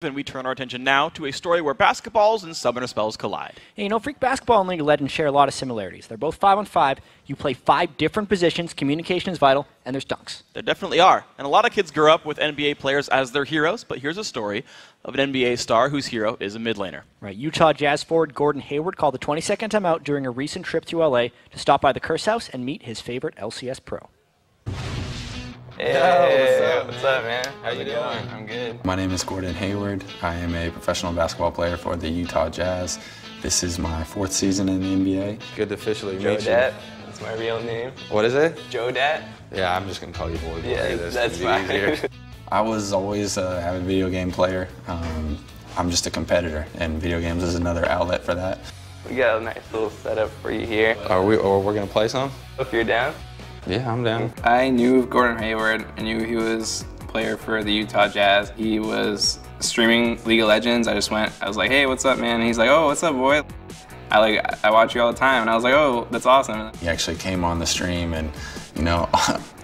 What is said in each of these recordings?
And we turn our attention now to a story where basketballs and Summoner spells collide. And you know, Freak Basketball and League of Legends share a lot of similarities. They're both 5-on-5. You play 5 different positions. Communication is vital, and there's dunks. There definitely are. And a lot of kids grow up with NBA players as their heroes, but here's a story of an NBA star whose hero is a mid laner. Right. Utah Jazz forward Gordon Hayward called the 22nd timeout during a recent trip to LA to stop by the Curse House and meet his favorite LCS pro. Hey, what's up, man? How you doing? I'm good. My name is Gordon Hayward. I am a professional basketball player for the Utah Jazz. This is my 4th season in the NBA. Good to officially meet you. Joe Dat. That's my real name. What is it? Joe Dat. Yeah, I'm just gonna call you Voyboy. Yeah, that's fine. I was always an avid video game player. I'm just a competitor, and video games is another outlet for that. We got a nice little setup for you here. We're gonna play some? If you're down. Yeah, I'm down. I knew Gordon Hayward. I knew he was a player for the Utah Jazz. He was streaming League of Legends. I was like, hey, what's up, man? And he's like, oh, what's up, boy? I watch you all the time. And I was like, oh, that's awesome. He actually came on the stream, and you know,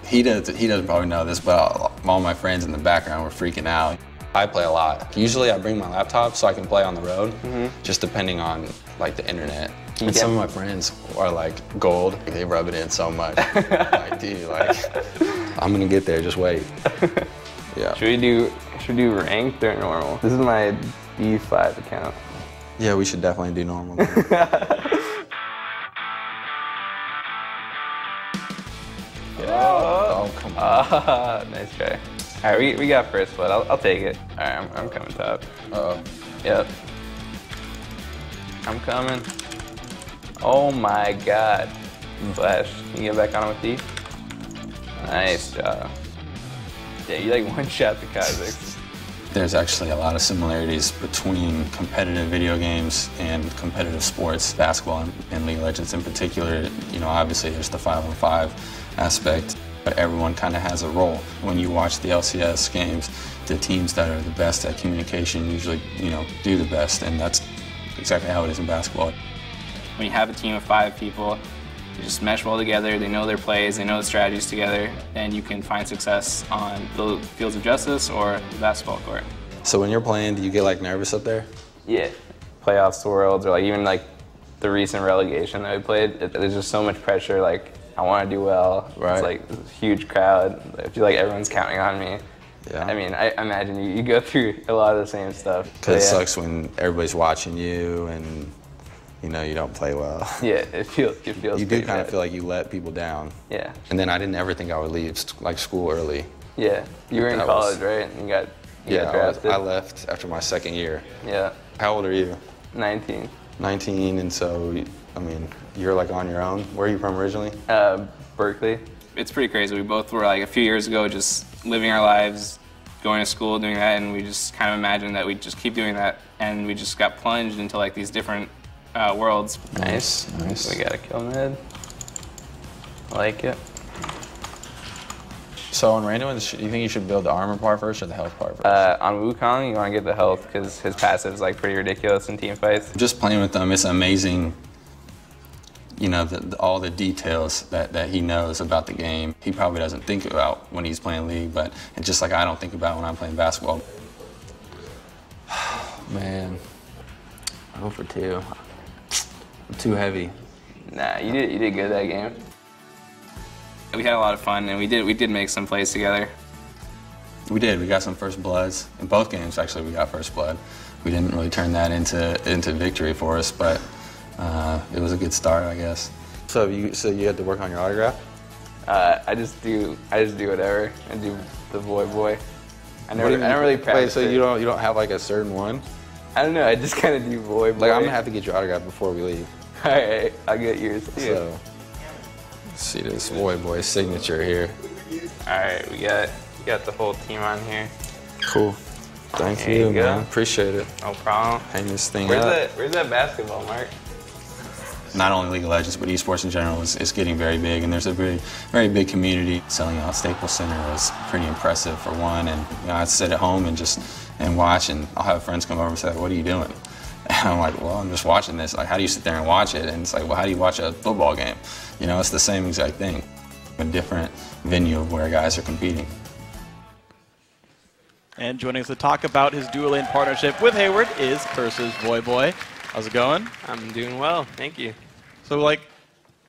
he doesn't probably know this, but all my friends in the background were freaking out. I play a lot. Usually I bring my laptop so I can play on the road, just depending on like the internet. And some of my friends are like gold. They rub it in so much. Like, dude, like, I'm gonna get there, just wait. Yeah. Should we do ranked or normal? This is my D5 account. Yeah, we should definitely do normal. Oh, come on. Nice try. All right, we got first blood. I'll take it. All right, I'm coming top. Uh-oh. Yep. I'm coming. Oh my God. Flash. Can you get back on with D? Nice job. Yeah, you like one-shot the Kazakhs. There's actually a lot of similarities between competitive video games and competitive sports, basketball and League of Legends in particular. You know, obviously there's the 5-on-5 aspect, but everyone kind of has a role. When you watch the LCS games, the teams that are the best at communication usually, you know, do the best, and that's exactly how it is in basketball. When you have a team of 5 people, they just mesh well together, they know their plays, they know the strategies together, and you can find success on the fields of justice or the basketball court. So when you're playing, do you get like nervous up there? Yeah. Playoffs, Worlds, or like even like the recent relegation that we played, there's just so much pressure, like I want to do well. Right. It's like a huge crowd. I feel like everyone's counting on me. Yeah. I mean, I imagine you go through a lot of the same stuff. Because it sucks when everybody's watching you and you know you don't play well. Yeah, it feels you do kind of feel like you let people down. Yeah. And then I didn't ever think I would leave like school early. Yeah. You were in college, right? And you got drafted. I left after my 2nd year. Yeah. How old are you? 19. 19, and so I mean, you're like on your own. Where are you from originally? Berkeley. It's pretty crazy. We both were like a few years ago just living our lives, going to school, doing that, and we just kind of imagined that we'd just keep doing that, and we just got plunged into like these different worlds. Nice, nice. We got a kill mid. I like it. So on Randuin, do you think you should build the armor part first or the health part first? On Wukong, you want to get the health because his passive is like pretty ridiculous in team fights. Just playing with him, it's amazing. You know, all the details that he knows about the game. He probably doesn't think about when he's playing League, but it's just like I don't think about when I'm playing basketball. Man, 0 for 2. I'm too heavy. Nah, you did good that game. We had a lot of fun, and we did make some plays together. We did. We got some first bloods in both games. Actually, we got first blood. We didn't really turn that into victory for us, but it was a good start, I guess. So you had to work on your autograph? I just do whatever. I do the Voyboy. I don't really practice. Wait, so you don't have like a certain one? I don't know. I just kind of do Voyboy. Like I'm gonna have to get your autograph before we leave. All right, I'll get yours too. So, let's see this Voyboy signature here. All right, we got the whole team on here. Cool. Thank you, man. Appreciate it. No problem. Hang this thing up. Where's that basketball, Mark? Not only League of Legends, but esports in general is getting very big, and there's a very big community. Selling out Staples Center was pretty impressive for one, and you know, I'd sit at home and watch, and I'll have friends come over and say, what are you doing? And I'm like, well, I'm just watching this. Like, how do you sit there and watch it? And it's like, well, how do you watch a football game? You know, it's the same exact thing. A different venue of where guys are competing. And joining us to talk about his dual lane partnership with Hayward is Curse's Voyboy. How's it going? I'm doing well, thank you. So, like,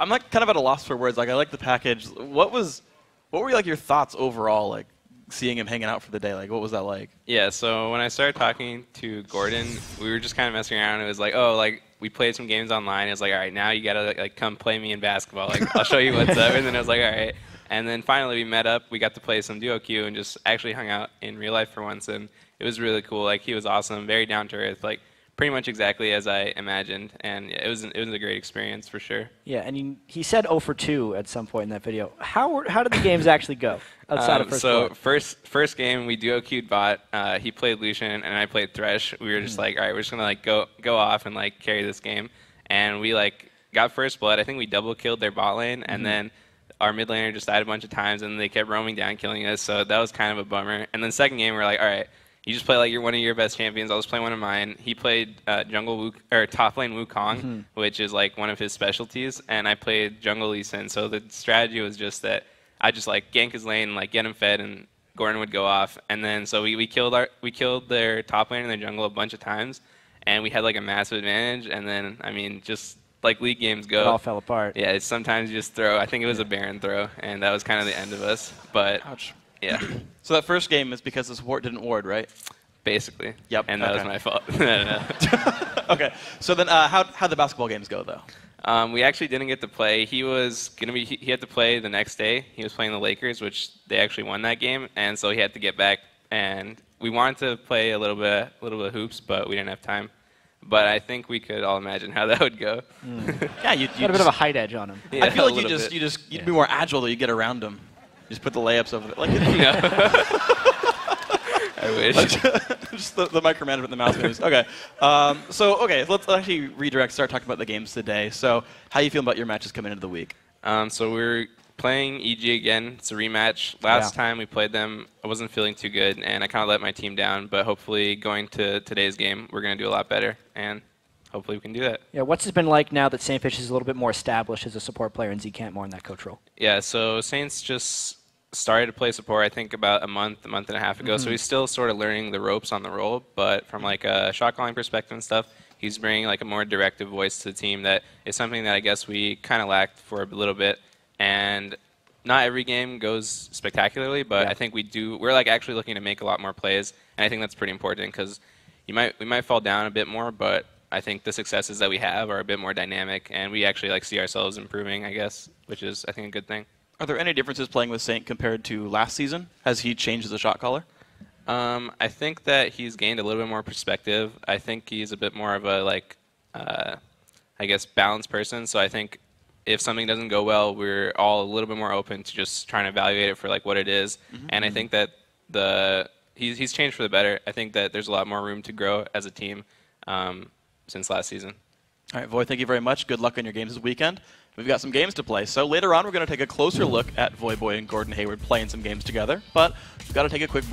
I'm like kind of at a loss for words. Like, I like the package. What were like your thoughts overall, like seeing him hanging out for the day? Like, what was that like? Yeah, so when I started talking to Gordon, we were just kind of messing around. It was like, oh, like we played some games online. It was like, all right, now you gotta like come play me in basketball. Like, I'll show you what's up. And then I was like, all right. And then finally we met up. We got to play some duo queue and just actually hung out in real life for once. And it was really cool. Like, he was awesome, very down to earth. Like, pretty much exactly as I imagined, and it was a great experience for sure. Yeah, and he said 0 for 2 at some point in that video. How did the games actually go outside of first So blood? first game we duo queued bot. He played Lucian and I played Thresh. We were just like, all right, we're just gonna like go off and like carry this game, and we like got first blood. I think we double killed their bot lane, and then our mid laner just died a bunch of times, and they kept roaming down, killing us. So that was kind of a bummer. And then second game, we're like, all right, you just play like you're one of your best champions. I'll just play one of mine. He played top lane Wukong, which is like one of his specialties, and I played jungle Lee Sin. So the strategy was just that I just like gank his lane, like get him fed, and Gordon would go off. And then so we killed their top lane and their jungle a bunch of times, and we had like a massive advantage. And then I mean, just like League games go, It all fell apart. yeah, it's sometimes you just throw. I think it was a Baron throw, and that was kind of the end of us. But Ouch. yeah. So that first game is because the support didn't ward, right? Basically. Yep. And that was Okay. my fault. No. Okay. So then, how'd the basketball games go, though? We actually didn't get to play. He had to play the next day. He was playing the Lakers, which they actually won that game, and so he had to get back. And we wanted to play a little bit of hoops, but we didn't have time. But I think we could all imagine how that would go. Yeah, you Got a bit of a height edge on him. I feel a like little bit. you'd be more agile though. You get around him. Just put the layups over there. Like, I wish. just the micromanagement, the mouse moves. Okay. Let's actually start talking about the games today. So, how you feel about your matches coming into the week? So we're playing EG again. It's a rematch. Last time we played them, I wasn't feeling too good, and I kind of let my team down. But hopefully, going to today's game, we're going to do a lot better, and hopefully we can do that. Yeah, what's it been like now that Saintfish is a little bit more established as a support player and Zcant more in that coach role? Yeah, so Saints just started to play support, I think, about a month and a half ago. So he's still sort of learning the ropes on the role, but from like a shot calling perspective and stuff, he's bringing like a more directive voice to the team that is something that I guess we kind of lacked for a little bit. And not every game goes spectacularly, but I think we're like actually looking to make a lot more plays, and I think that's pretty important because we might fall down a bit more, but I think the successes that we have are a bit more dynamic, and we actually like see ourselves improving, I guess, which is I think a good thing. Are there any differences playing with Saint compared to last season? Has he changed as a shot caller? I think that he's gained a little bit more perspective. I think he's a bit more of a like, I guess, balanced person. So I think if something doesn't go well, we're all a little bit more open to just trying to evaluate it for like what it is. And I think that he's changed for the better. I think that there's a lot more room to grow as a team since last season. All right, Voy, thank you very much. Good luck on your games this weekend. We've got some games to play. So later on, we're going to take a closer look at Voyboy and Gordon Hayward playing some games together. But we've got to take a quick break.